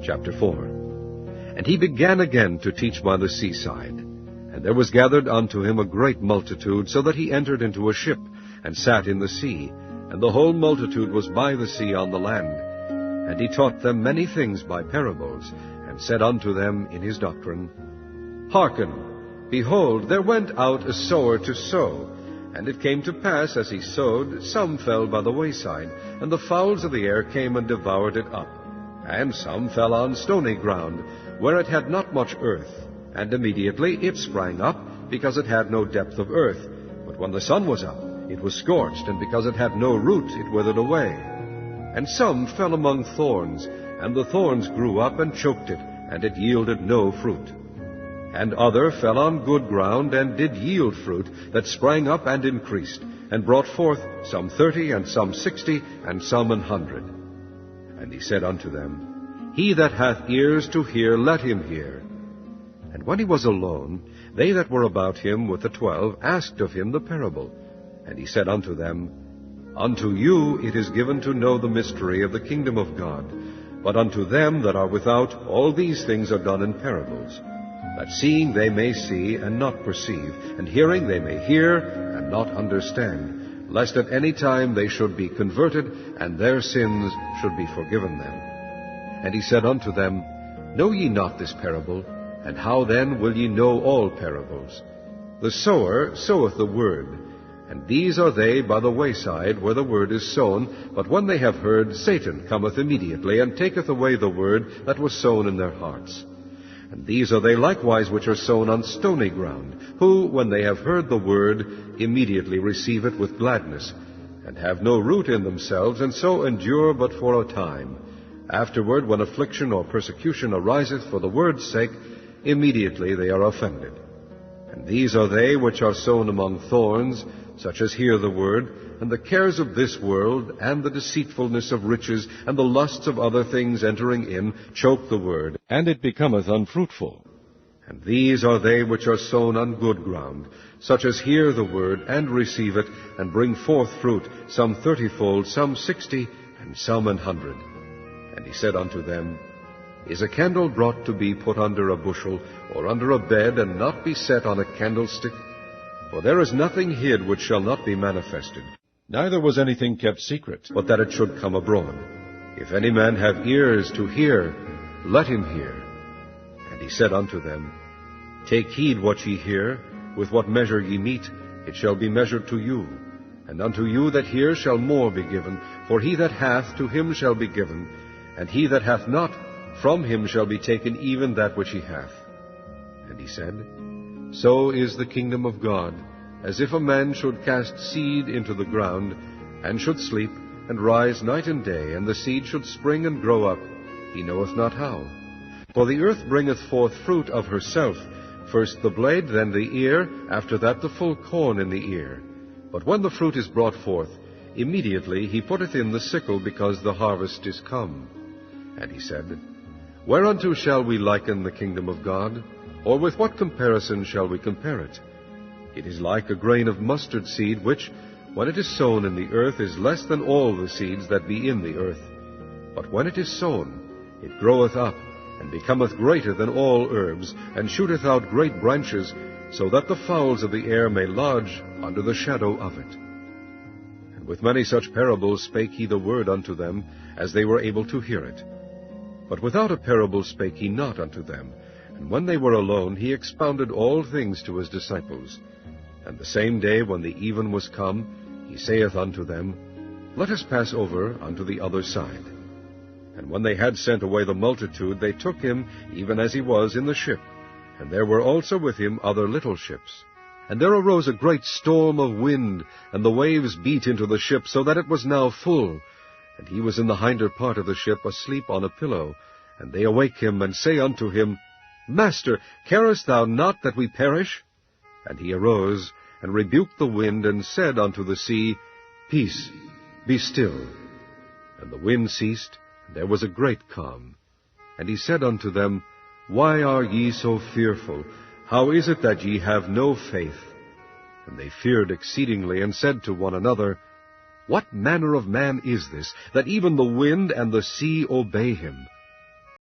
Chapter 4. And he began again to teach by the seaside. And there was gathered unto him a great multitude, so that he entered into a ship, and sat in the sea, and the whole multitude was by the sea on the land. And he taught them many things by parables, and said unto them in his doctrine, Hearken, behold, there went out a sower to sow. And it came to pass, as he sowed, some fell by the wayside, and the fowls of the air came and devoured it up. And some fell on stony ground, where it had not much earth. And immediately it sprang up, because it had no depth of earth. But when the sun was up, it was scorched, and because it had no root, it withered away. And some fell among thorns, and the thorns grew up and choked it, and it yielded no fruit. And other fell on good ground, and did yield fruit, that sprang up and increased, and brought forth some 30, and some 60, and some 100. And he said unto them, He that hath ears to hear, let him hear. And when he was alone, they that were about him with the 12 asked of him the parable. And he said unto them, Unto you it is given to know the mystery of the kingdom of God, but unto them that are without all these things are done in parables, that seeing they may see and not perceive, and hearing they may hear and not understand, lest at any time they should be converted, and their sins should be forgiven them. And he said unto them, Know ye not this parable? And how then will ye know all parables? The sower soweth the word, and these are they by the wayside where the word is sown, but when they have heard, Satan cometh immediately, and taketh away the word that was sown in their hearts. And these are they likewise which are sown on stony ground, who, when they have heard the word, immediately receive it with gladness, and have no root in themselves, and so endure but for a time. Afterward, when affliction or persecution ariseth for the word's sake, immediately they are offended. And these are they which are sown among thorns, such as hear the word, and the cares of this world, and the deceitfulness of riches, and the lusts of other things entering in, choke the word, and it becometh unfruitful. And these are they which are sown on good ground, such as hear the word, and receive it, and bring forth fruit, some 30-fold, some 60, and some 100. And he said unto them, Is a candle brought to be put under a bushel, or under a bed, and not be set on a candlestick? For there is nothing hid which shall not be manifested, neither was anything kept secret, but that it should come abroad. If any man have ears to hear, let him hear. And he said unto them, Take heed what ye hear, with what measure ye mete, it shall be measured to you. And unto you that hear shall more be given, for he that hath, to him shall be given, and he that hath not, from him shall be taken even that which he hath. And he said, So is the kingdom of God, as if a man should cast seed into the ground, and should sleep, and rise night and day, and the seed should spring and grow up, he knoweth not how. For the earth bringeth forth fruit of herself, first the blade, then the ear, after that the full corn in the ear. But when the fruit is brought forth, immediately he putteth in the sickle, because the harvest is come. And he said, Whereunto shall we liken the kingdom of God? Or with what comparison shall we compare it? It is like a grain of mustard seed, which, when it is sown in the earth, is less than all the seeds that be in the earth. But when it is sown, it groweth up, and becometh greater than all herbs, and shooteth out great branches, so that the fowls of the air may lodge under the shadow of it. And with many such parables spake he the word unto them, as they were able to hear it. But without a parable spake he not unto them. And when they were alone, he expounded all things to his disciples. And the same day, when the even was come, he saith unto them, Let us pass over unto the other side. And when they had sent away the multitude, they took him, even as he was, in the ship. And there were also with him other little ships. And there arose a great storm of wind, and the waves beat into the ship, so that it was now full. And he was in the hinder part of the ship, asleep on a pillow. And they awake him, and say unto him, Master, carest thou not that we perish? And he arose, and rebuked the wind, and said unto the sea, Peace, be still. And the wind ceased, and there was a great calm. And he said unto them, Why are ye so fearful? How is it that ye have no faith? And they feared exceedingly, and said to one another, What manner of man is this, that even the wind and the sea obey him?